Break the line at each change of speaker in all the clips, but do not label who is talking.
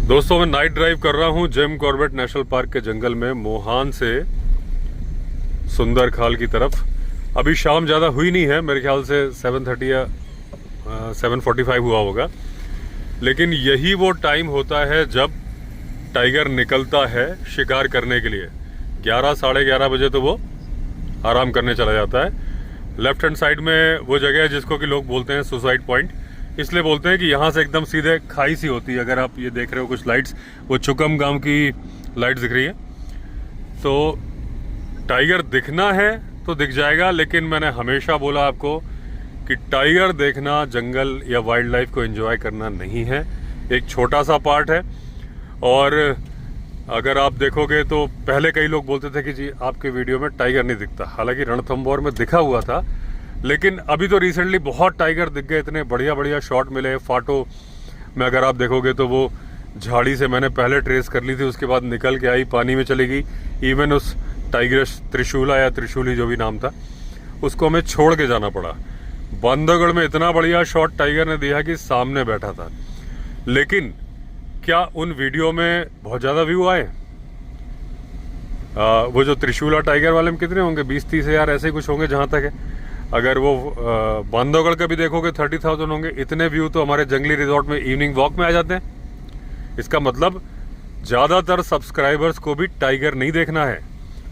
दोस्तों मैं night drive कर रहा हूँ जिम कॉर्बेट नेशनल पार्क के जंगल में मोहान से सुंदर खाल की तरफ। अभी शाम ज़्यादा हुई नहीं है, मेरे ख्याल से 7:30 या 7:45 हुआ होगा। लेकिन यही वो टाइम होता है जब टाइगर निकलता है शिकार करने के लिए। 11 साढ़े 11 बजे तो वो आराम करने चला जाता है। लेफ्ट हैंड साइड में वो जगह है जिसको कि लोग बोलते हैं सुसाइड पॉइंट। इसलिए बोलते हैं कि यहाँ से एकदम सीधे खाई सी होती है। अगर आप ये देख रहे हो कुछ लाइट्स, वो चुकम गांव की लाइट्स दिख रही है। तो टाइगर दिखना है तो दिख जाएगा, लेकिन मैंने हमेशा बोला आपको कि टाइगर देखना जंगल या वाइल्ड लाइफ को एंजॉय करना नहीं है, एक छोटा सा पार्ट है। और अगर आप देखोगे तो पहले कई लोग बोलते थे कि जी आपके वीडियो में टाइगर नहीं दिखता, हालांकि रणथंभौर में दिखा हुआ था। लेकिन अभी तो रिसेंटली बहुत टाइगर दिख गए, इतने बढ़िया बढ़िया शॉट मिले। फाटो में अगर आप देखोगे तो वो झाड़ी से मैंने पहले ट्रेस कर ली थी, उसके बाद निकल के आई, पानी में चली गई। इवन उस टाइगर त्रिशूला या त्रिशूली जो भी नाम था, उसको हमें छोड़ के जाना पड़ा। बांधवगढ़ में इतना बढ़िया शॉट टाइगर ने दिया कि सामने बैठा था। लेकिन क्या उन वीडियो में बहुत ज़्यादा व्यू आए? वो जो त्रिशूला टाइगर वाले में कितने होंगे, 20-30 हज़ार ऐसे ही कुछ होंगे जहाँ तक है। अगर वो बांधवगढ़ का भी देखोगे 30,000 होंगे। इतने व्यू तो हमारे जंगली रिजॉर्ट में इवनिंग वॉक में आ जाते हैं। इसका मतलब ज़्यादातर सब्सक्राइबर्स को भी टाइगर नहीं देखना है।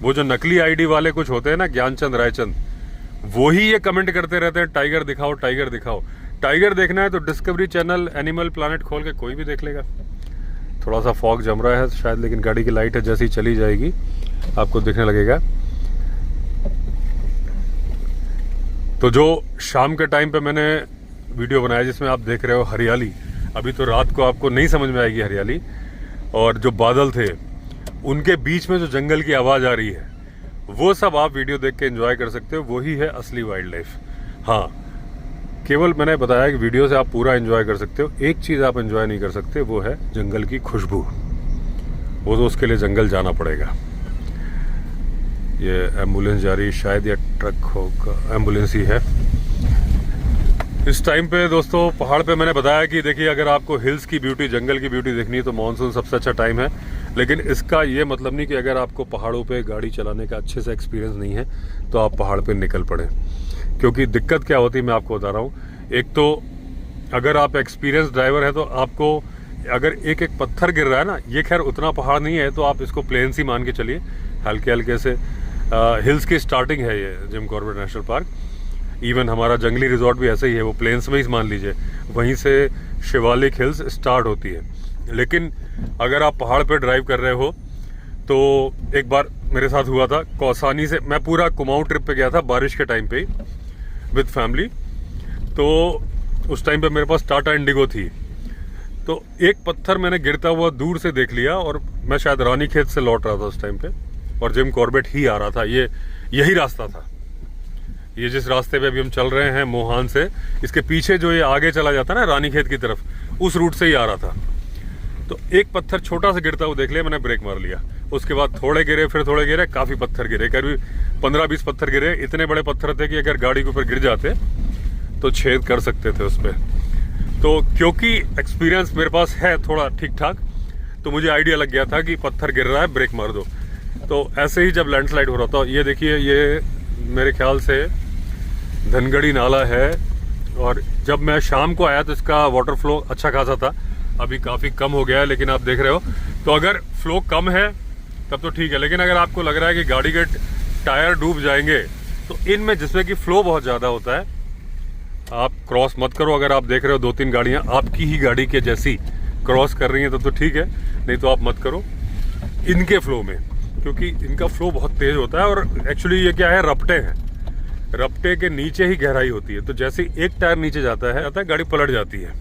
वो जो नकली आईडी वाले कुछ होते हैं ना, ज्ञानचंद रायचंद, वो ही ये कमेंट करते रहते हैं टाइगर दिखाओ टाइगर दिखाओ। टाइगर देखना है तो डिस्कवरी चैनल, एनिमल प्लानेट खोल के कोई भी देख लेगा। थोड़ा सा फॉग जम रहा है शायद, लेकिन गाड़ी की लाइट है, जैसी चली जाएगी आपको दिखने लगेगा। तो जो शाम के टाइम पे मैंने वीडियो बनाया जिसमें आप देख रहे हो हरियाली, अभी तो रात को आपको नहीं समझ में आएगी हरियाली, और जो बादल थे उनके बीच में जो जंगल की आवाज़ आ रही है, वो सब आप वीडियो देख के एंजॉय कर सकते हो। वही है असली वाइल्ड लाइफ। हाँ, केवल मैंने बताया कि वीडियो से आप पूरा एंजॉय कर सकते हो। एक चीज़ आप एंजॉय नहीं कर सकते, वो है जंगल की खुशबू। वो तो उसके लिए जंगल जाना पड़ेगा। ये एम्बुलेंस जा रही, शायद या ट्रक होगा, एम्बुलेंस ही है। इस टाइम पे दोस्तों पहाड़ पे मैंने बताया कि देखिए, अगर आपको हिल्स की ब्यूटी, जंगल की ब्यूटी देखनी है तो मानसून सबसे अच्छा टाइम है। लेकिन इसका ये मतलब नहीं कि अगर आपको पहाड़ों पे गाड़ी चलाने का अच्छे से एक्सपीरियंस नहीं है तो आप पहाड़ पे निकल पड़े। क्योंकि दिक्कत क्या होती है मैं आपको बता रहा हूँ। एक तो अगर आप एक्सपीरियंस ड्राइवर है तो आपको अगर एक एक पत्थर गिर रहा है ना, ये खैर उतना पहाड़ नहीं है तो आप इसको प्लेन्स ही मान के चलिए, हल्के हल्के से। हिल्स की स्टार्टिंग है ये Jim Corbett national park. Even हमारा जंगली रिजॉर्ट भी ऐसे ही है, वो प्लेन्स में ही मान लीजिए, वहीं से शिवालिक हिल्स स्टार्ट होती है। लेकिन अगर आप पहाड़ पे ड्राइव कर रहे हो तो एक बार मेरे साथ हुआ था कौसानी से, मैं पूरा कुमाऊं ट्रिप पे गया था बारिश के टाइम पे विद फैमिली। तो उस टाइम पे मेरे पास टाटा इंडिगो थी। तो एक पत्थर मैंने गिरता हुआ दूर से देख लिया, और मैं शायद रानीखेत से लौट रहा था उस टाइम पे, और जिम कॉर्बेट ही आ रहा था। यही रास्ता था, ये जिस रास्ते पे अभी हम चल रहे हैं मोहान से, इसके पीछे जो ये आगे चला जाता है ना रानीखेत की तरफ, उस रूट से ही आ रहा था। तो एक पत्थर छोटा सा गिरता हुआ देख लिया, मैंने ब्रेक मार लिया। उसके बाद थोड़े गिरे, फिर थोड़े गिरे, काफ़ी पत्थर गिरे, करीब 15-20 पत्थर गिरे। इतने बड़े पत्थर थे कि अगर गाड़ी के ऊपर गिर जाते तो छेद कर सकते थे उस पर। तो क्योंकि एक्सपीरियंस मेरे पास है थोड़ा ठीक ठाक, तो मुझे आइडिया लग गया था कि पत्थर गिर रहा है, ब्रेक मार दो। तो ऐसे ही जब लैंडस्लाइड हो रहा था, ये देखिए, ये मेरे ख्याल से धनगढ़ी नाला है। और जब मैं शाम को आया तो इसका वाटर फ्लो अच्छा खासा था, अभी काफ़ी कम हो गया है, लेकिन आप देख रहे हो। तो अगर फ्लो कम है तब तो ठीक है, लेकिन अगर आपको लग रहा है कि गाड़ी के टायर डूब जाएंगे तो इनमें जिसमें कि फ्लो बहुत ज़्यादा होता है, आप क्रॉस मत करो। अगर आप देख रहे हो 2-3 गाड़ियाँ आपकी ही गाड़ी के जैसी क्रॉस कर रही हैं तब तो ठीक है, नहीं तो आप मत करो इनके फ्लो में, क्योंकि इनका फ्लो बहुत तेज होता है। और एक्चुअली ये क्या है, रपटे हैं, रपटे के नीचे ही गहराई होती है। तो जैसे एक टायर नीचे जाता है गाड़ी पलट जाती है।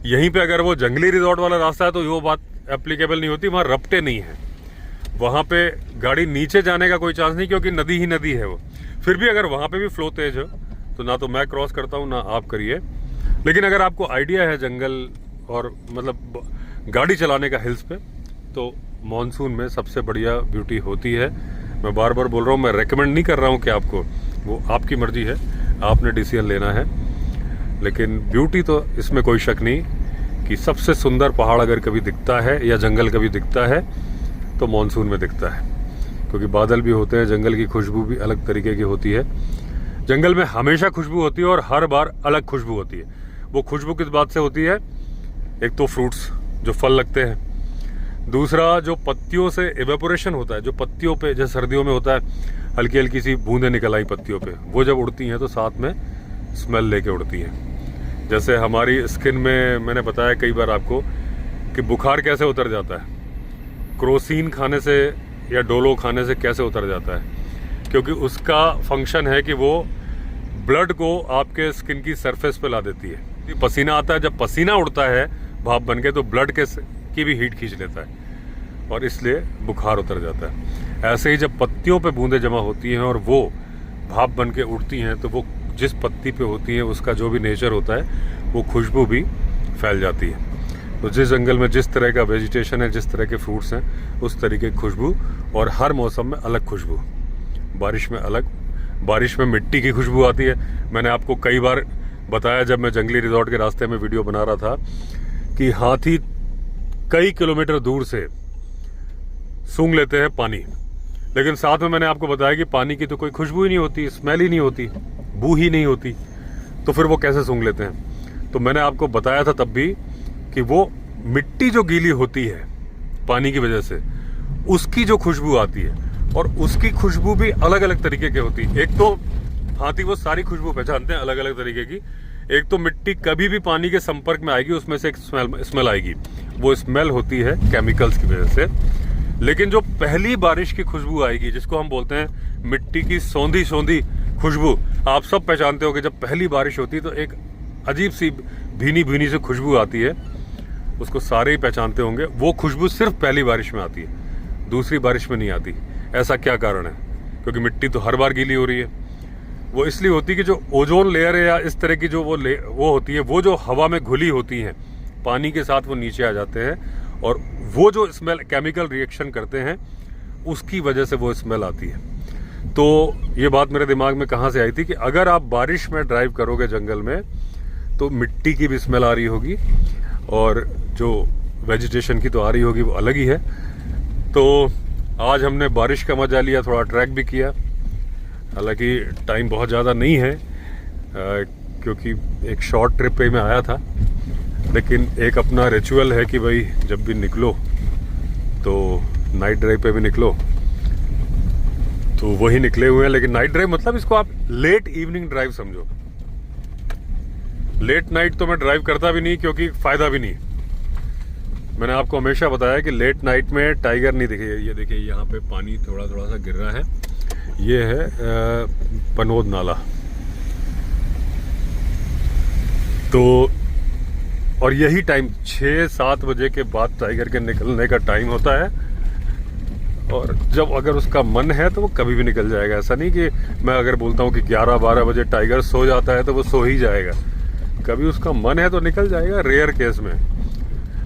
यहीं पे अगर वो जंगली रिजॉर्ट वाला रास्ता है तो वो बात एप्लीकेबल नहीं होती, वहाँ रपटे नहीं है, वहाँ पे गाड़ी नीचे जाने का कोई चांस नहीं, क्योंकि नदी ही नदी है वो। फिर भी अगर वहाँ पे भी फ्लो तेज हो तो ना तो मैं क्रॉस करता हूँ ना आप करिए। लेकिन अगर आपको आइडिया है जंगल और मतलब गाड़ी चलाने का हिल्स पे, तो मानसून में सबसे बढ़िया ब्यूटी होती है। मैं बार बार बोल रहा हूँ, मैं रेकमेंड नहीं कर रहा हूँ कि आपको, वो आपकी मर्जी है, आपने डिसीजन लेना है। लेकिन ब्यूटी तो इसमें कोई शक नहीं कि सबसे सुंदर पहाड़ अगर कभी दिखता है या जंगल कभी दिखता है तो मानसून में दिखता है, क्योंकि बादल भी होते हैं, जंगल की खुशबू भी अलग तरीके की होती है। जंगल में हमेशा खुशबू होती है और हर बार अलग खुशबू होती है। वो खुशबू किस बात से होती है? एक तो फ्रूट्स जो फल लगते हैं, दूसरा जो पत्तियों से इवेपोरेशन होता है, जो पत्तियों पे जैसे सर्दियों में होता है हल्की हल्की सी बूंदें निकल आई पत्तियों पे, वो जब उड़ती हैं तो साथ में स्मेल लेके उड़ती हैं। जैसे हमारी स्किन में मैंने बताया कई बार आपको कि बुखार कैसे उतर जाता है, क्रोसीन खाने से या डोलो खाने से कैसे उतर जाता है, क्योंकि उसका फंक्शन है कि वो ब्लड को आपके स्किन की सरफेस पे ला देती है। पसीना आता है, जब पसीना उड़ता है भाप बन के तो ब्लड की भी हीट खींच लेता है और इसलिए बुखार उतर जाता है। ऐसे ही जब पत्तियों पे बूंदें जमा होती हैं और वो भाप बन के उड़ती हैं तो वो जिस पत्ती पे होती है उसका जो भी नेचर होता है वो खुशबू भी फैल जाती है। तो जिस जंगल में जिस तरह का वेजिटेशन है, जिस तरह के फ्रूट्स हैं, उस तरीके की खुशबू, और हर मौसम में अलग खुशबू। बारिश में अलग, बारिश में मिट्टी की खुशबू आती है। मैंने आपको कई बार बताया जब मैं जंगली रिजॉर्ट के रास्ते में वीडियो बना रहा था कि हाथी कई किलोमीटर दूर से सूंघ लेते हैं पानी, लेकिन साथ में मैंने आपको बताया कि पानी की तो कोई खुशबू ही नहीं होती, स्मेल ही नहीं होती, बू ही नहीं होती, तो फिर वो कैसे सूंघ लेते हैं? तो मैंने आपको बताया था तब भी कि वो मिट्टी जो गीली होती है पानी की वजह से, उसकी जो खुशबू आती है, और उसकी खुशबू भी अलग अलग तरीके की होती है। एक तो हाथी वो सारी खुशबू पहचानते हैं अलग अलग तरीके की। एक तो मिट्टी कभी भी पानी के संपर्क में आएगी उसमें से एक स्मेल आएगी, वो स्मेल होती है केमिकल्स की वजह से। लेकिन जो पहली बारिश की खुशबू आएगी, जिसको हम बोलते हैं मिट्टी की सौंधी सौंधी खुशबू, आप सब पहचानते हो कि जब पहली बारिश होती है तो एक अजीब सी भीनी भीनी से खुशबू आती है, उसको सारे ही पहचानते होंगे। वो खुशबू सिर्फ पहली बारिश में आती है, दूसरी बारिश में नहीं आती। ऐसा क्या कारण है? क्योंकि मिट्टी तो हर बार गीली हो रही है। वो इसलिए होती है कि जो ओजोन लेयर है या इस तरह की जो वो होती है, वो जो हवा में घुली होती हैं पानी के साथ, वो नीचे आ जाते हैं और वो जो स्मेल केमिकल रिएक्शन करते हैं उसकी वजह से वो स्मेल आती है। तो ये बात मेरे दिमाग में कहाँ से आई थी कि अगर आप बारिश में ड्राइव करोगे जंगल में तो मिट्टी की भी स्मेल आ रही होगी और जो वेजिटेशन की तो आ रही होगी, वो अलग ही है। तो आज हमने बारिश का मजा लिया, थोड़ा ट्रैक भी किया। हालांकि टाइम बहुत ज़्यादा नहीं है क्योंकि एक शॉर्ट ट्रिप पे मैं आया था, लेकिन एक अपना रिचुअल है कि भाई जब भी निकलो तो नाइट ड्राइव पे भी निकलो, तो वही निकले हुए हैं। लेकिन नाइट ड्राइव मतलब इसको आप लेट इवनिंग ड्राइव समझो। लेट नाइट तो मैं ड्राइव करता भी नहीं क्योंकि फ़ायदा भी नहीं। मैंने आपको हमेशा बताया कि लेट नाइट में टाइगर नहीं दिखे। ये देखिए यहाँ पे पानी थोड़ा थोड़ा सा गिर रहा है, ये है पनोद नाला। तो और यही टाइम 6-7 बजे के बाद टाइगर के निकलने का टाइम होता है, और जब अगर उसका मन है तो वो कभी भी निकल जाएगा। ऐसा नहीं कि मैं अगर बोलता हूँ कि 11-12 बजे टाइगर सो जाता है तो वो सो ही जाएगा, कभी उसका मन है तो निकल जाएगा। रेयर केस में,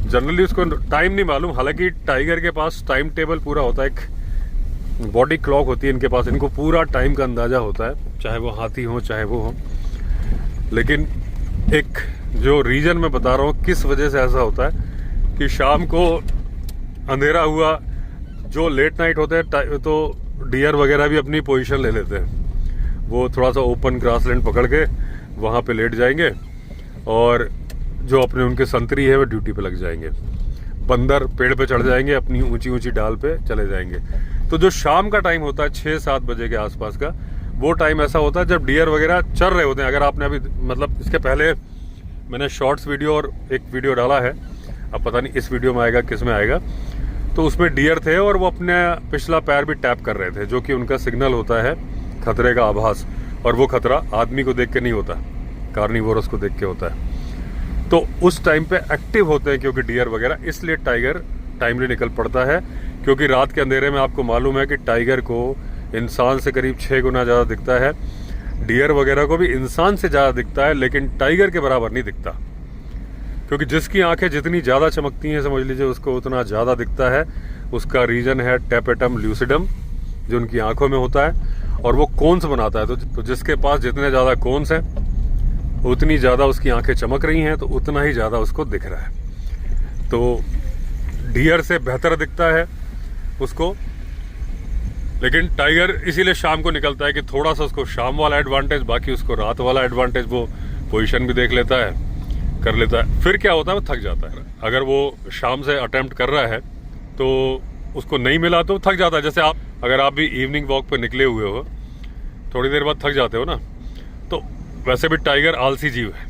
जनरली उसको टाइम नहीं मालूम। हालांकि टाइगर के पास टाइम टेबल पूरा होता है, एक बॉडी क्लॉक होती है इनके पास, इनको पूरा टाइम का अंदाजा होता है, चाहे वो हाथी हो चाहे वो हो। लेकिन एक जो रीजन मैं बता रहा हूँ किस वजह से ऐसा होता है कि शाम को अंधेरा हुआ, जो लेट नाइट होते हैं तो डियर वगैरह भी अपनी पोजीशन ले लेते हैं। वो थोड़ा सा ओपन ग्रासलैंड पकड़ के वहाँ पे लेट जाएंगे और जो अपने उनके संतरी है वो ड्यूटी पे लग जाएंगे। बंदर पेड़ पे चढ़ जाएंगे, अपनी ऊंची ऊंची डाल पे चले जाएंगे। तो जो शाम का टाइम होता है 6-7 बजे के आसपास का, वो टाइम ऐसा होता है जब डियर वगैरह चल रहे होते हैं। अगर आपने अभी मतलब इसके पहले मैंने शॉर्ट्स वीडियो और एक वीडियो डाला है, अब पता नहीं इस वीडियो में आएगा किस में आएगा, तो उसमें डियर थे और वो अपने पिछला पैर भी टैप कर रहे थे, जो कि उनका सिग्नल होता है खतरे का आभास। और वो खतरा आदमी को देख के नहीं होता, कार्निवोरस को देख के होता है। तो उस टाइम पे एक्टिव होते हैं क्योंकि डियर वगैरह, इसलिए टाइगर टाइमली निकल पड़ता है। क्योंकि रात के अंधेरे में आपको मालूम है कि टाइगर को इंसान से करीब 6 गुना ज़्यादा दिखता है, डियर वगैरह को भी इंसान से ज़्यादा दिखता है, लेकिन टाइगर के बराबर नहीं दिखता। क्योंकि जिसकी आंखें जितनी ज़्यादा चमकती हैं समझ लीजिए उसको उतना ज़्यादा दिखता है। उसका रीजन है टेपेटम ल्यूसिडम, जो उनकी आंखों में होता है, और वो कोन्स बनाता है। तो जिसके पास जितने ज़्यादा कोन्स हैं उतनी ज़्यादा उसकी आंखें चमक रही हैं, तो उतना ही ज़्यादा उसको दिख रहा है। तो डियर से बेहतर दिखता है उसको। लेकिन टाइगर इसीलिए शाम को निकलता है कि थोड़ा सा उसको शाम वाला एडवांटेज, बाकी उसको रात वाला एडवांटेज, वो पोजीशन भी देख लेता है, कर लेता है। फिर क्या होता है, वो थक जाता है। अगर वो शाम से अटेम्प्ट कर रहा है तो उसको नहीं मिला तो थक जाता है। जैसे अगर आप भी इवनिंग वॉक पे निकले हुए हो, थोड़ी देर बाद थक जाते हो ना, तो वैसे भी टाइगर आलसी जीव है,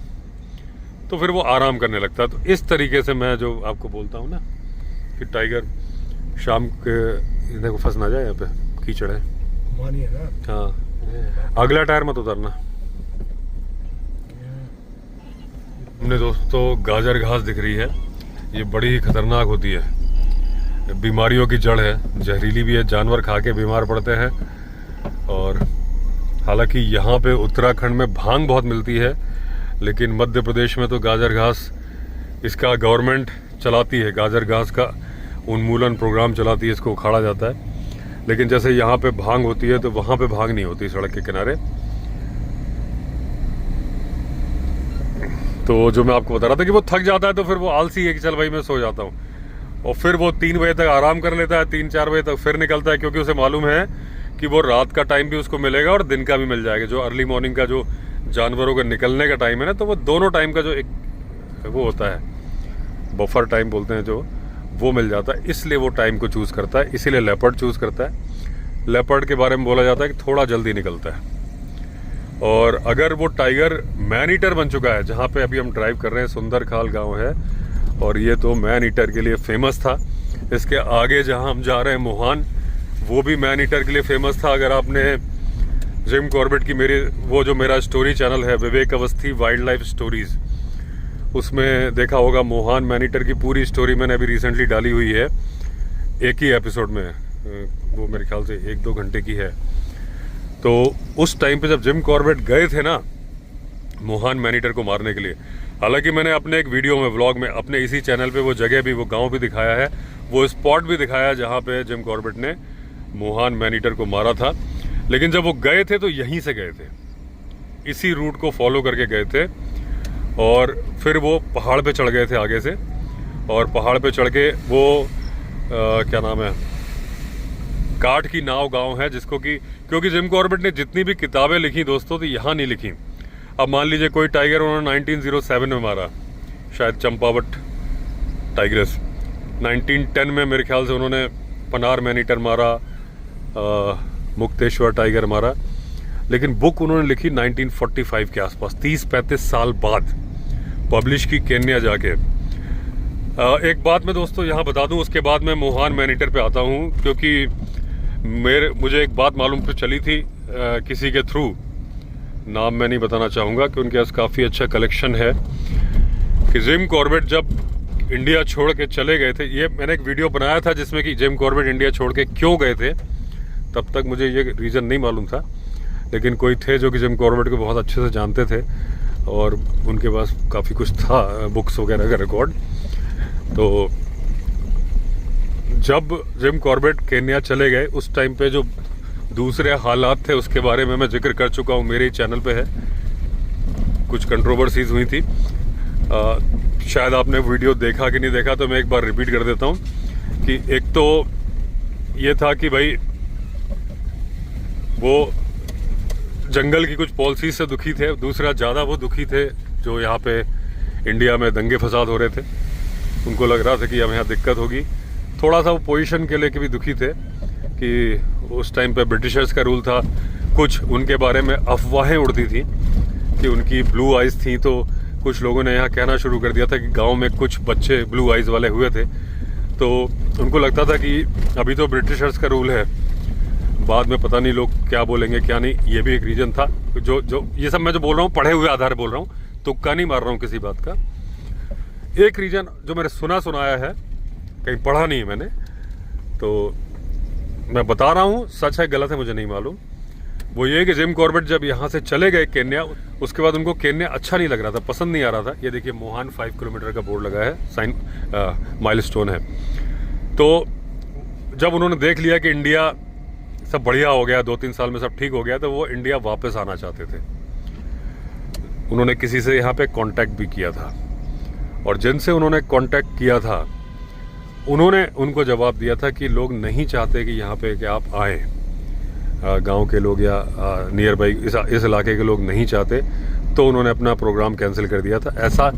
तो फिर वो आराम करने लगता है। तो इस तरीके से मैं जो आपको बोलता हूँ ना कि टाइगर शाम के, देखो फंस ना जाए, यहाँ पे कीचड़ है,
मानिए ना।
हाँ, अगला टायर मत उतरना। हमने दोस्तों गाजर घास दिख रही है, ये बड़ी ही खतरनाक होती है, बीमारियों की जड़ है, जहरीली भी है, जानवर खा के बीमार पड़ते हैं। और हालांकि यहाँ पे उत्तराखंड में भांग बहुत मिलती है, लेकिन मध्य प्रदेश में तो गाजर घास इसका गवर्नमेंट चलाती है, गाजर घास का उन्मूलन प्रोग्राम चलाती है, इसको उखाड़ा जाता है। लेकिन जैसे यहाँ पे भांग होती है तो वहाँ पे भांग नहीं होती सड़क के किनारे। तो जो मैं आपको बता रहा था कि वो थक जाता है तो फिर वो आलसी है कि चल भाई मैं सो जाता हूँ, और फिर वो 3 बजे तक आराम कर लेता है, 3-4 बजे तक फिर निकलता है, क्योंकि उसे मालूम है कि वो रात का टाइम भी उसको मिलेगा और दिन का भी मिल जाएगा। जो अर्ली मॉर्निंग का जो जानवरों का निकलने का टाइम है ना, तो वो दोनों टाइम का जो एक वो होता है, बफर टाइम बोलते हैं जो, वो मिल जाता है। इसलिए वो टाइम को चूज़ करता है, इसीलिए लेपर्ड चूज़ करता है। लेपर्ड के बारे में बोला जाता है कि थोड़ा जल्दी निकलता है। और अगर वो टाइगर मैन ईटर बन चुका है, जहाँ पे अभी हम ड्राइव कर रहे हैं सुंदरखाल गांव है, और ये तो मैन ईटर के लिए फेमस था। इसके आगे जहाँ हम जा रहे हैं मोहान, वो भी मैन ईटर के लिए फेमस था। अगर आपने जिम कॉर्बेट की वो जो मेरा स्टोरी चैनल है, विवेक अवस्थी वाइल्ड लाइफ स्टोरीज, उसमें देखा होगा मोहान मैन ईटर की पूरी स्टोरी मैंने अभी रिसेंटली डाली हुई है, एक ही एपिसोड में, वो मेरे ख्याल से 1-2 घंटे की है। तो उस टाइम पे जब जिम कॉर्बेट गए थे ना मोहान मैन ईटर को मारने के लिए, हालांकि मैंने अपने एक वीडियो में, व्लॉग में, अपने इसी चैनल पे वो जगह भी, वो गांव भी दिखाया है, वो स्पॉट भी दिखाया है जहाँ पे जिम कॉर्बेट ने मोहान मैन ईटर को मारा था। लेकिन जब वो गए थे तो यहीं से गए थे, इसी रूट को फॉलो करके गए थे, और फिर वो पहाड़ पे चढ़ गए थे आगे से, और पहाड़ पे चढ़ के वो क्या नाम है, काठ की नाव गांव है, जिसको कि, क्योंकि जिम कॉर्बेट ने जितनी भी किताबें लिखी दोस्तों, तो यहाँ नहीं लिखी। अब मान लीजिए कोई टाइगर उन्होंने 1907 में मारा, शायद चंपावत टाइग्रेस, 1910 में मेरे ख्याल से उन्होंने पनार मैन ईटर मारा, मुक्तेश्वर टाइगर मारा, लेकिन बुक उन्होंने लिखी 1945 के आसपास, 30-35 साल बाद पब्लिश की केन्या जाके। एक बात मैं दोस्तों यहाँ बता दूँ, उसके बाद मैं मोहान मैन ईटर पे आता हूँ, क्योंकि मुझे एक बात मालूम तो चली थी किसी के थ्रू, नाम मैं नहीं बताना चाहूँगा, कि उनके पास काफ़ी अच्छा कलेक्शन है, कि जिम कॉर्बेट जब इंडिया छोड़ के चले गए थे, ये मैंने एक वीडियो बनाया था जिसमें कि जिम कॉर्बेट इंडिया छोड़ के क्यों गए थे, तब तक मुझे ये रीज़न नहीं मालूम था, लेकिन कोई थे जो कि जिम कॉर्बेट को बहुत अच्छे से जानते थे, और उनके पास काफ़ी कुछ था, बुक्स वगैरह का रिकॉर्ड। तो जब जिम कॉर्बेट केन्या चले गए, उस टाइम पे जो दूसरे हालात थे उसके बारे में मैं जिक्र कर चुका हूँ, मेरे चैनल पे है, कुछ कंट्रोवर्सीज हुई थी। शायद आपने वीडियो देखा कि नहीं देखा, तो मैं एक बार रिपीट कर देता हूँ कि एक तो ये था कि भाई वो जंगल की कुछ पॉलिसी से दुखी थे, दूसरा ज़्यादा वो दुखी थे जो यहाँ पे इंडिया में दंगे फसाद हो रहे थे, उनको लग रहा था कि अब यहाँ दिक्कत होगी। थोड़ा सा वो पोजीशन के लेके भी दुखी थे कि उस टाइम पे ब्रिटिशर्स का रूल था, कुछ उनके बारे में अफवाहें उड़ती थी कि उनकी ब्लू आइज़ थी, तो कुछ लोगों ने यहाँ कहना शुरू कर दिया था कि गांव में कुछ बच्चे ब्लू आइज़ वाले हुए थे, तो उनको लगता था कि अभी तो ब्रिटिशर्स का रूल है, बाद में पता नहीं लोग क्या बोलेंगे क्या नहीं। ये भी एक रीज़न था। जो ये सब मैं जो बोल रहा हूँ पढ़े हुए आधार बोल रहा हूँ, तुक्का नहीं मार रहा हूँ किसी बात का। एक रीज़न जो मैंने सुनाया है, कहीं पढ़ा नहीं है मैंने, तो मैं बता रहा हूँ, सच है गलत है मुझे नहीं मालूम, वो ये कि जिम कॉर्बेट जब यहाँ से चले गए केन्या, उसके बाद उनको केन्या अच्छा नहीं लग रहा था, पसंद नहीं आ रहा था। ये देखिए मोहान 5 किलोमीटर का बोर्ड लगा है, साइन माइलस्टोन है। तो जब उन्होंने देख लिया कि इंडिया सब बढ़िया हो गया, 2-3 साल में सब ठीक हो गया, तो वो इंडिया वापस आना चाहते थे। उन्होंने किसी से यहाँ पे कांटेक्ट भी किया था, और जिनसे उन्होंने कांटेक्ट किया था उन्होंने उनको जवाब दिया था कि लोग नहीं चाहते कि यहाँ पे कि आप आए, गांव के लोग या नियर बाई इस इलाके के लोग नहीं चाहते, तो उन्होंने अपना प्रोग्राम कैंसिल कर दिया था। ऐसा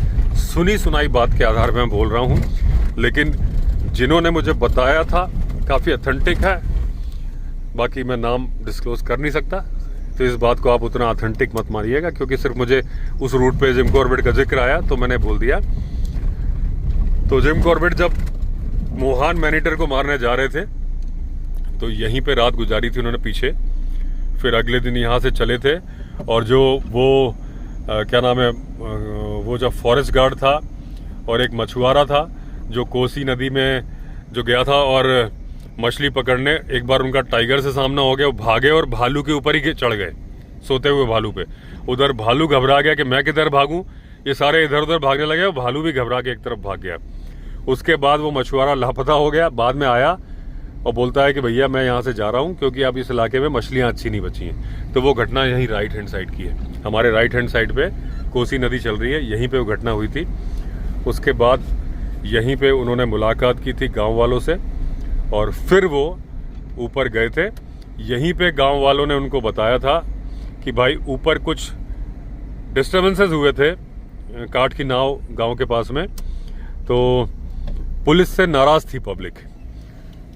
सुनी सुनाई बात के आधार पर मैं बोल रहा हूँ, लेकिन जिन्होंने मुझे बताया था काफ़ी ऑथेंटिक है। बाकी मैं नाम डिस्क्लोज कर नहीं सकता, तो इस बात को आप उतना ऑथेंटिक मत मानिएगा, क्योंकि सिर्फ मुझे उस रूट पे जिम कॉर्बेट का जिक्र आया तो मैंने बोल दिया। तो जिम कॉर्बेट जब मोहान मैनीटर को मारने जा रहे थे तो यहीं पे रात गुजारी थी उन्होंने पीछे। फिर अगले दिन यहाँ से चले थे, और जो वो क्या नाम है, वो जो फॉरेस्ट गार्ड था और एक मछुआरा था जो कोसी नदी में जो गया था और मछली पकड़ने, एक बार उनका टाइगर से सामना हो गया, वो भागे और भालू के ऊपर ही चढ़ गए, सोते हुए भालू पे। उधर भालू घबरा गया कि मैं किधर भागूं, ये सारे इधर उधर भागने लगे, भालू भी घबरा के एक तरफ भाग गया। उसके बाद वो मछुआरा लापता हो गया, बाद में आया और बोलता है कि भैया मैं यहाँ से जा रहा हूँ क्योंकि अब इस इलाके में मछलियाँ अच्छी नहीं बची हैं। तो वो घटना यहीं राइट हैंड साइड की है, हमारे राइट हैंड साइड पे कोसी नदी चल रही है, यहीं पे वो घटना हुई थी। उसके बाद यहीं पे उन्होंने मुलाकात की थी गांव वालों से और फिर वो ऊपर गए थे। यहीं पे गांव वालों ने उनको बताया था कि भाई ऊपर कुछ डिस्टर्बेंसेस हुए थे काठ की नाव गांव के पास में, तो पुलिस से नाराज थी पब्लिक।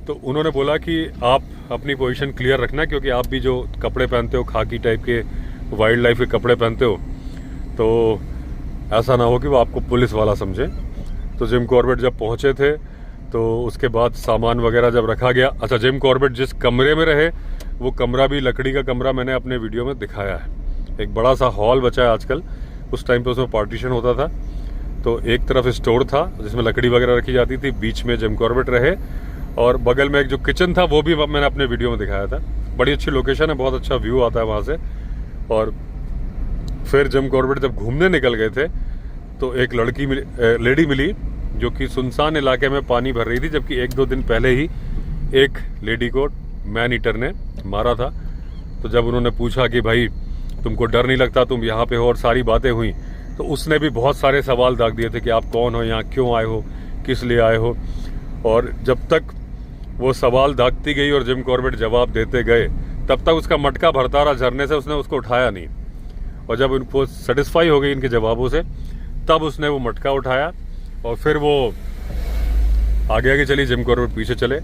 तो उन्होंने बोला कि आप अपनी पोजीशन क्लियर रखना, क्योंकि आप भी जो कपड़े पहनते हो खाकी टाइप के वाइल्ड लाइफ के कपड़े पहनते हो, तो ऐसा ना हो कि वो आपको पुलिस वाला समझे। तो जिम कॉर्बेट जब पहुंचे थे तो उसके बाद सामान वगैरह जब रखा गया, अच्छा जिम कॉर्बेट जिस कमरे में रहे वो कमरा भी लकड़ी का कमरा मैंने अपने वीडियो में दिखाया है। एक बड़ा सा हॉल बचा है आजकल, उस टाइम पे उसमें पार्टीशन होता था। तो एक तरफ स्टोर था जिसमें लकड़ी वगैरह रखी जाती थी, बीच में जिम कॉर्बेट रहे और बगल में एक जो किचन था वो भी मैंने अपने वीडियो में दिखाया था। बड़ी अच्छी लोकेशन है, बहुत अच्छा व्यू आता है वहाँ से। और फिर जिम कॉर्बेट जब घूमने निकल गए थे तो एक लेडी मिली जो कि सुनसान इलाके में पानी भर रही थी, जबकि 1-2 दिन पहले ही एक लेडी को मैन ईटर ने मारा था। तो जब उन्होंने पूछा कि भाई तुमको डर नहीं लगता, तुम यहाँ पे हो, और सारी बातें हुई, तो उसने भी बहुत सारे सवाल दाग दिए थे कि आप कौन हो, यहाँ क्यों आए हो, किस लिए आए हो। और जब तक वो सवाल दागती गई और जिम कॉर्बेट जवाब देते गए तब तक उसका मटका भरता रहा झरने से, उसने उसको उठाया नहीं। और जब उनको सेटिस्फाई हो गई इनके जवाबों से तब उसने वो मटका उठाया और फिर वो आगे आगे चली, जिम कॉर्बेट पीछे चले।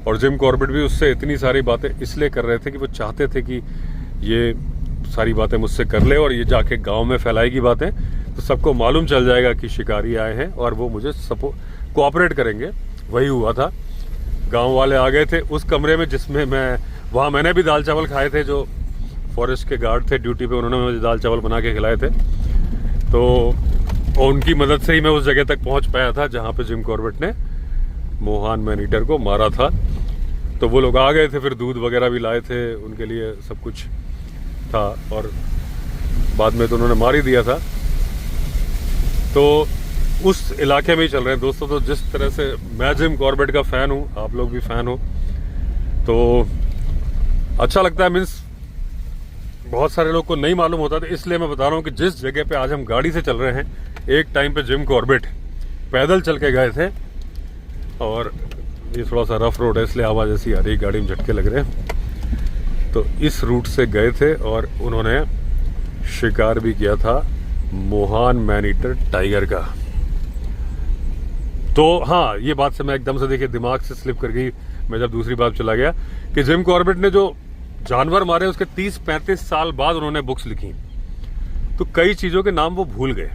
और जिम कॉर्बेट भी उससे इतनी सारी बातें इसलिए कर रहे थे कि वो चाहते थे कि ये सारी बातें मुझसे कर ले और ये जाके गांव में फैलाएगी बातें, तो सबको मालूम चल जाएगा कि शिकारी आए हैं और वो मुझे कोऑपरेट करेंगे। वही हुआ था, गांव वाले आ गए थे उस कमरे में जिसमें वहाँ मैंने भी दाल चावल खाए थे। जो फॉरेस्ट के गार्ड थे ड्यूटी पे, उन्होंने मुझे दाल चावल बना के खिलाए थे। तो उनकी मदद से ही मैं उस जगह तक पहुंच पाया था जहाँ पे जिम कॉर्बेट ने मोहान मैनीटर को मारा था। तो वो लोग आ गए थे, फिर दूध वगैरह भी लाए थे उनके लिए, सब कुछ था, और बाद में तो उन्होंने मार ही दिया था। तो उस इलाके में ही चल रहे हैं दोस्तों। तो जिस तरह से मैं जिम कॉर्बेट का फ़ैन हूँ, आप लोग भी फ़ैन हो, तो अच्छा लगता है। मीन्स बहुत सारे लोग को नहीं मालूम होता, तो इसलिए मैं बता रहा हूँ कि जिस जगह पे आज हम गाड़ी से चल रहे हैं, एक टाइम पे जिम कॉर्बेट पैदल चल के गए थे। और ये थोड़ा सा रफ रोड है इसलिए आवाज़ ऐसी आ रही, गाड़ी में झटके लग रहे हैं। तो इस रूट से गए थे और उन्होंने शिकार भी किया था मोहान मैनीटर टाइगर का। तो हाँ, ये बात से मैं एकदम से देखिए दिमाग से स्लिप कर गई, मैं जब दूसरी बात चला गया कि जिम कॉर्बेट ने जो जानवर मारे उसके 30-35 साल बाद उन्होंने बुक्स लिखी, तो कई चीज़ों के नाम वो भूल गए।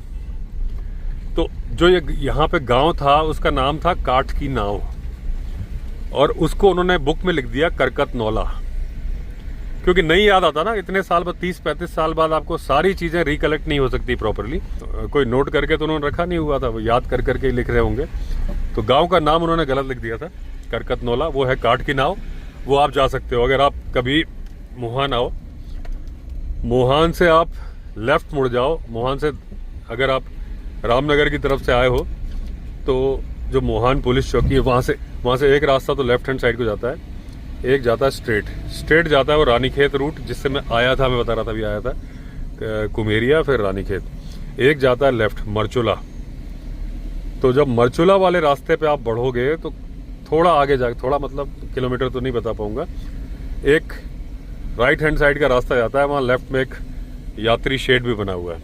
तो जो ये यहाँ पे गांव था उसका नाम था काठ की नाव, और उसको उन्होंने बुक में लिख दिया करकत नौला, क्योंकि नहीं याद आता ना इतने साल बाद, 30-35 साल बाद आपको सारी चीज़ें रिकलेक्ट नहीं हो सकती प्रॉपरली। कोई नोट करके तो उन्होंने रखा नहीं हुआ था, वो याद कर करके ही लिख रहे होंगे। तो गांव का नाम उन्होंने गलत लिख दिया था, करकत नौला। वो है काठ की नाव, वो आप जा सकते हो अगर आप कभी मोहान आओ। मोहान से आप लेफ्ट मुड़ जाओ, मोहान से अगर आप रामनगर की तरफ से आए हो तो जो मोहान पुलिस चौकी है वहाँ से एक रास्ता तो लेफ्ट हैंड साइड को जाता है, एक जाता है स्ट्रेट जाता है वो रानीखेत रूट, जिससे मैं आया था, मैं बता रहा था अभी आया था कुमेरिया फिर रानीखेत। एक जाता है लेफ्ट मरचुला, तो जब मरचुला वाले रास्ते पे आप बढ़ोगे तो थोड़ा आगे जा, थोड़ा मतलब किलोमीटर तो नहीं बता पाऊंगा, एक राइट हैंड साइड का रास्ता जाता है, वहाँ लेफ्ट में एक यात्री शेड भी बना हुआ है,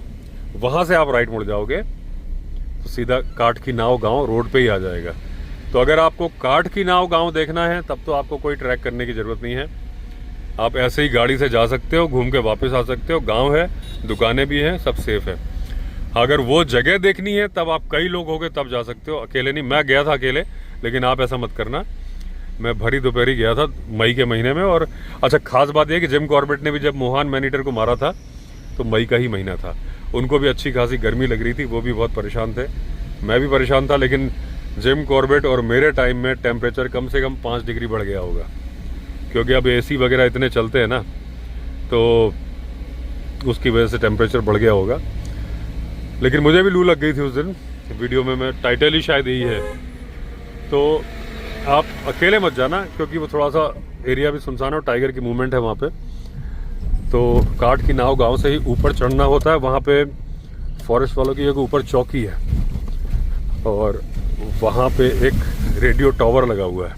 वहाँ से आप राइट मुड़ जाओगे तो सीधा काठ की नाव गांव रोड पे ही आ जाएगा। तो अगर आपको काठ की नाव गांव देखना है तब तो आपको कोई ट्रैक करने की ज़रूरत नहीं है, आप ऐसे ही गाड़ी से जा सकते हो, घूम के वापस आ सकते हो, गांव है, दुकानें भी हैं, सब सेफ है। अगर वो जगह देखनी है तब आप कई लोग होगे तब जा सकते हो, अकेले नहीं। मैं गया था अकेले, लेकिन आप ऐसा मत करना, मैं भरी दोपहरी गया था मई के महीने में। और अच्छा खास बात यह कि जिम कॉर्बेट ने भी जब मोहान मैनीटर को मारा था तो मई का ही महीना था, उनको भी अच्छी खासी गर्मी लग रही थी, वो भी बहुत परेशान थे, मैं भी परेशान था। लेकिन जिम कॉर्बेट और मेरे टाइम में टेम्परेचर कम से कम 5 डिग्री बढ़ गया होगा, क्योंकि अब एसी वगैरह इतने चलते हैं ना, तो उसकी वजह से टेम्परेचर बढ़ गया होगा। लेकिन मुझे भी लू लग गई थी उस दिन, वीडियो में मैं टाइटल ही शायद यही है। तो आप अकेले मत जाना, क्योंकि वो थोड़ा सा एरिया भी सुनसान है और टाइगर की मूवमेंट है वहाँ पे। तो काठ की नाव गांव से ही ऊपर चढ़ना होता है, वहाँ पे फॉरेस्ट वालों की एक ऊपर चौकी है और वहाँ पे एक रेडियो टावर लगा हुआ है,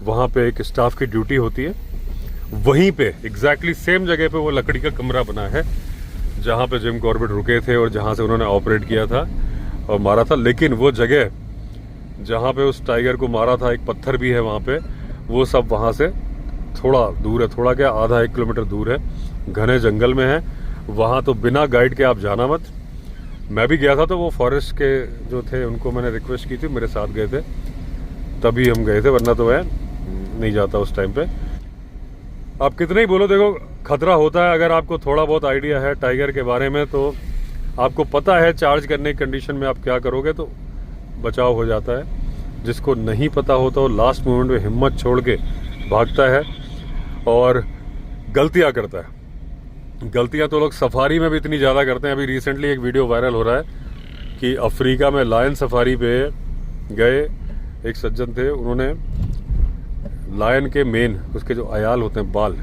वहाँ पे एक स्टाफ की ड्यूटी होती है। वहीं पे एग्जैक्टली सेम जगह पे वो लकड़ी का कमरा बना है जहाँ पे जिम कॉर्बेट रुके थे और जहाँ से उन्होंने ऑपरेट किया था और मारा था। लेकिन वो जगह जहाँ पे उस टाइगर को मारा था, एक पत्थर भी है वहाँ पे, वो सब वहाँ से थोड़ा दूर है, थोड़ा क्या आधा 1 किलोमीटर दूर है, घने जंगल में है। वहाँ तो बिना गाइड के आप जाना मत। मैं भी गया था तो वो फॉरेस्ट के जो थे उनको मैंने रिक्वेस्ट की थी, मेरे साथ गए थे, तभी हम गए थे, वरना तो मैं नहीं जाता उस टाइम पे। आप कितने ही बोलो, देखो खतरा होता है। अगर आपको थोड़ा बहुत आइडिया है टाइगर के बारे में तो आपको पता है चार्ज करने की कंडीशन में आप क्या करोगे तो बचाव हो जाता है। जिसको नहीं पता होता वो लास्ट मोमेंट में हिम्मत छोड़ के भागता है और गलतियां करता है। गलतियां तो लोग सफारी में भी इतनी ज़्यादा करते हैं। अभी रिसेंटली एक वीडियो वायरल हो रहा है कि अफ्रीका में लायन सफारी पे गए एक सज्जन थे, उन्होंने लायन के मेन उसके जो अयाल होते हैं बाल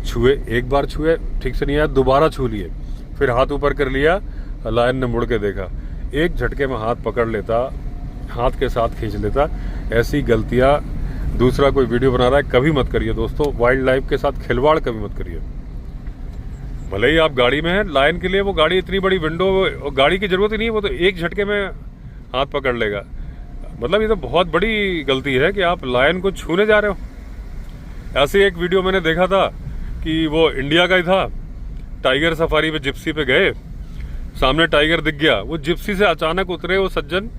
छुए, एक बार छुए ठीक से नहीं आया, दोबारा छू लिए, फिर हाथ ऊपर कर लिया, लायन ने मुड़ के देखा, एक झटके में हाथ पकड़ लेता, हाथ के साथ खींच लेता। ऐसी गलतियां दूसरा कोई वीडियो बना रहा है कभी मत करिए दोस्तों। वाइल्ड लाइफ के साथ खिलवाड़ कभी मत करिए। भले ही आप गाड़ी में हैं, लायन के लिए वो गाड़ी इतनी बड़ी विंडो, गाड़ी की जरूरत ही नहीं है, वो तो एक झटके में हाथ पकड़ लेगा। मतलब ये तो बहुत बड़ी गलती है कि आप लायन को छूने जा रहे हो। ऐसे एक वीडियो मैंने देखा था कि वो इंडिया का ही था, टाइगर सफारी पे जिप्सी पे गए, सामने टाइगर दिख गया, वो जिप्सी से अचानक उतरे वो सज्जन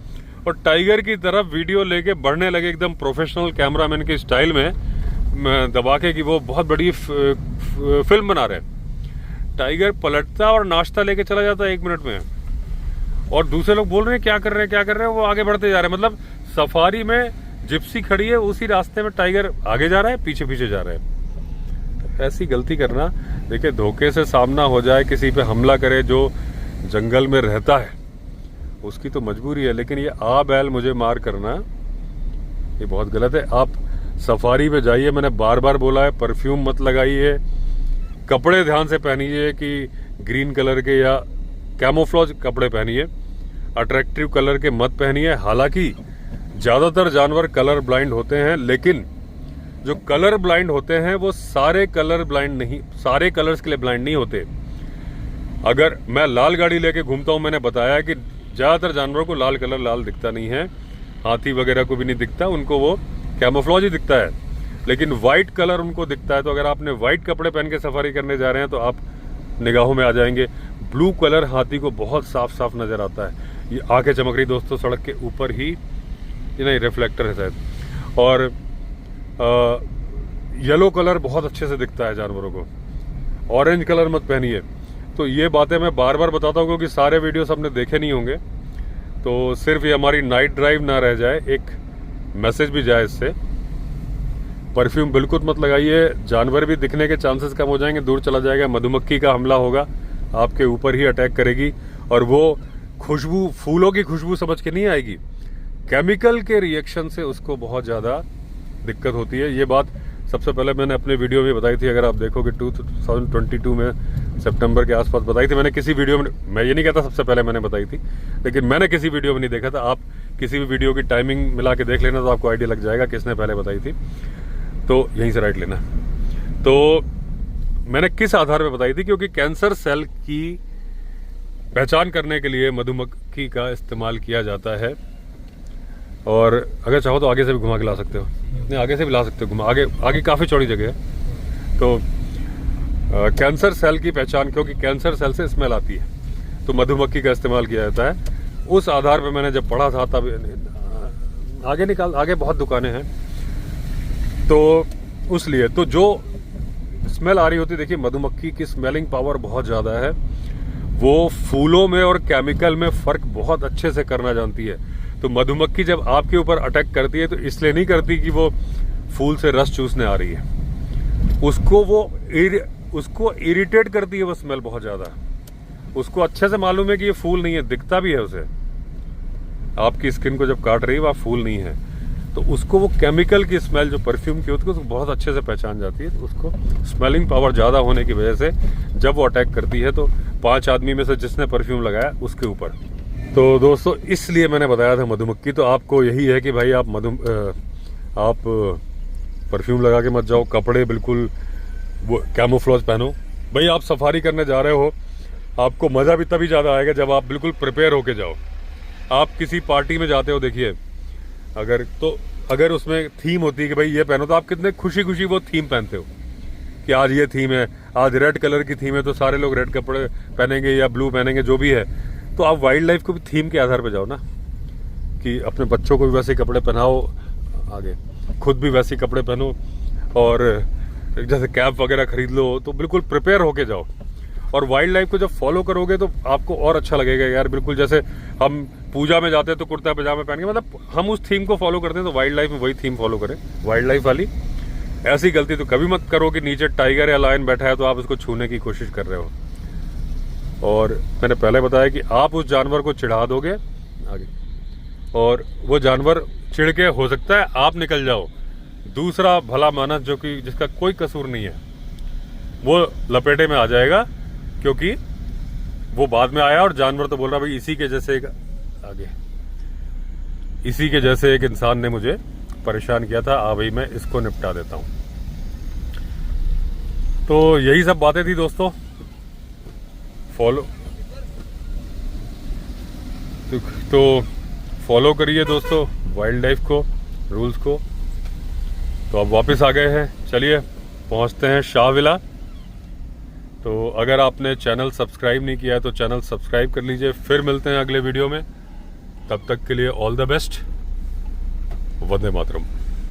और टाइगर की तरफ वीडियो लेके बढ़ने लगे, एकदम प्रोफेशनल कैमरामैन के स्टाइल में दबा के कि वो बहुत बड़ी फिल्म बना रहे हैं। टाइगर पलटता और नाश्ता लेके चला जाता 1 मिनट में, और दूसरे लोग बोल रहे हैं क्या कर रहे हैं क्या कर रहे हैं, वो आगे बढ़ते जा रहे हैं। मतलब सफारी में जिप्सी खड़ी है, उसी रास्ते में टाइगर आगे जा रहा है, पीछे पीछे जा रहे हैं। ऐसी गलती करना, देखिए धोखे से सामना हो जाए, किसी पे हमला करे जो जंगल में रहता है, उसकी तो मजबूरी है, लेकिन ये आ बैल मुझे मार करना ये बहुत गलत है। आप सफारी पे जाइए, मैंने बार बार बोला है, परफ्यूम मत लगाइए, कपड़े ध्यान से पहनिए कि ग्रीन कलर के या कैमोफ्लेज कपड़े पहनिए, अट्रैक्टिव कलर के मत पहनिए। हालांकि ज़्यादातर जानवर कलर ब्लाइंड होते हैं, लेकिन जो कलर ब्लाइंड होते हैं वो सारे कलर ब्लाइंड नहीं, सारे कलर्स के लिए ब्लाइंड नहीं होते। अगर मैं लाल गाड़ी लेके घूमता हूं, मैंने बताया कि ज़्यादातर जानवरों को लाल कलर लाल दिखता नहीं है, हाथी वगैरह को भी नहीं दिखता, उनको वो कैमोफ्लेज ही दिखता है, लेकिन वाइट कलर उनको दिखता है। तो अगर आपने वाइट कपड़े पहन के सफारी करने जा रहे हैं तो आप निगाहों में आ जाएंगे। ब्लू कलर हाथी को बहुत साफ साफ नजर आता है, ये आंखें चमक रही दोस्तों, सड़क के ऊपर ही, ये नहीं रिफ्लेक्टर है शायद। और येलो कलर बहुत अच्छे से दिखता है जानवरों को, ऑरेंज कलर मत पहनिए। तो ये बातें मैं बार बार बताता हूँ क्योंकि सारे वीडियो सबने देखे नहीं होंगे, तो सिर्फ ये हमारी नाइट ड्राइव ना रह जाए, एक मैसेज भी जाए इससे। परफ्यूम बिल्कुल मत लगाइए, जानवर भी दिखने के चांसेस कम हो जाएंगे, दूर चला जाएगा, मधुमक्खी का हमला होगा, आपके ऊपर ही अटैक करेगी, और वो खुशबू, फूलों की खुशबू समझ के नहीं आएगी, केमिकल के रिएक्शन से उसको बहुत ज़्यादा दिक्कत होती है। ये बात सबसे पहले मैंने अपने वीडियो में बताई थी, अगर आप देखोगे 2022 में सितंबर के आसपास बताई थी मैंने किसी वीडियो में। मैं ये नहीं कहता सबसे पहले मैंने बताई थी, लेकिन मैंने किसी वीडियो में नहीं देखा था, आप किसी भी वीडियो की टाइमिंग मिला के देख लेना तो आपको आइडिया लग जाएगा किसने पहले बताई थी। तो यहीं से राइट लेना। तो मैंने किस आधार पे बताई थी, क्योंकि कैंसर सेल की पहचान करने के लिए मधुमक्खी का इस्तेमाल किया जाता है। और अगर चाहो तो आगे से भी घुमा के ला सकते हो, नहीं आगे से भी ला सकते हो, घुमा आगे काफ़ी चौड़ी जगह है। तो कैंसर सेल की पहचान, क्योंकि कैंसर सेल से स्मेल आती है, तो मधुमक्खी का इस्तेमाल किया जाता है। उस आधार पे मैंने जब पढ़ा था तब आगे बहुत दुकानें हैं, तो उसलिए तो जो स्मेल आ रही होती है, देखिए मधुमक्खी की स्मेलिंग पावर बहुत ज़्यादा है। वो फूलों में और केमिकल में फ़र्क बहुत अच्छे से करना जानती है। तो मधुमक्खी जब आपके ऊपर अटैक करती है तो इसलिए नहीं करती कि वो फूल से रस चूसने आ रही है, उसको इरिटेट करती है वो स्मेल बहुत ज़्यादा। उसको अच्छे से मालूम है कि ये फूल नहीं है, दिखता भी है उसे, आपकी स्किन को जब काट रही है वह फूल नहीं है, तो उसको वो केमिकल की स्मेल जो परफ्यूम की होती है उसको बहुत अच्छे से पहचान जाती है। तो उसको स्मेलिंग पावर ज़्यादा होने की वजह से जब वो अटैक करती है तो 5 आदमी में से जिसने परफ्यूम लगाया उसके ऊपर। तो दोस्तों इसलिए मैंने बताया था मधुमक्खी। तो आपको यही है कि भाई आप परफ्यूम लगा के मत जाओ, कपड़े बिल्कुल वो कैमोफ्लेज पहनो। भाई आप सफारी करने जा रहे हो, आपको मज़ा भी तभी ज़्यादा आएगा जब आप बिल्कुल प्रिपेयर होके जाओ। आप किसी पार्टी में जाते हो, देखिए अगर उसमें थीम होती है कि भाई ये पहनो, तो आप कितने खुशी खुशी वो थीम पहनते हो कि आज ये थीम है, आज रेड कलर की थीम है तो सारे लोग रेड कपड़े पहनेंगे या ब्लू पहनेंगे, जो भी है। तो आप वाइल्ड लाइफ को भी थीम के आधार पर जाओ ना, कि अपने बच्चों को भी वैसे कपड़े पहनाओ, आगे खुद भी वैसे कपड़े पहनो, और जैसे कैप वगैरह खरीद लो, तो बिल्कुल प्रिपेयर होके जाओ। और वाइल्ड लाइफ को जब फॉलो करोगे तो आपको और अच्छा लगेगा यार। बिल्कुल जैसे हम पूजा में जाते हैं तो कुर्ता पजामा पहन के, मतलब हम उस थीम को फॉलो करते हैं, तो वाइल्ड लाइफ में वही थीम फॉलो करें, वाइल्ड लाइफ वाली। ऐसी गलती तो कभी मत करो कि नीचे टाइगर या लायन बैठा है तो आप उसको छूने की कोशिश कर रहे हो। और मैंने पहले बताया कि आप उस जानवर को चिढ़ा दोगे आगे, और वो जानवर चिढ़ के हो सकता है आप निकल जाओ, दूसरा भला मानस जो कि जिसका कोई कसूर नहीं है वो लपेटे में आ जाएगा, क्योंकि वो बाद में आया और जानवर तो बोल रहा भाई इसी के जैसे एक इंसान ने मुझे परेशान किया था, भाई मैं इसको निपटा देता हूं। तो यही सब बातें थी दोस्तों। फॉलो करिए दोस्तों वाइल्ड लाइफ को, रूल्स को। तो अब वापस आ गए हैं, चलिए पहुंचते हैं शाहविला। तो अगर आपने चैनल सब्सक्राइब नहीं किया है तो चैनल सब्सक्राइब कर लीजिए। फिर मिलते हैं अगले वीडियो में, तब तक के लिए all the best. Vande Mataram.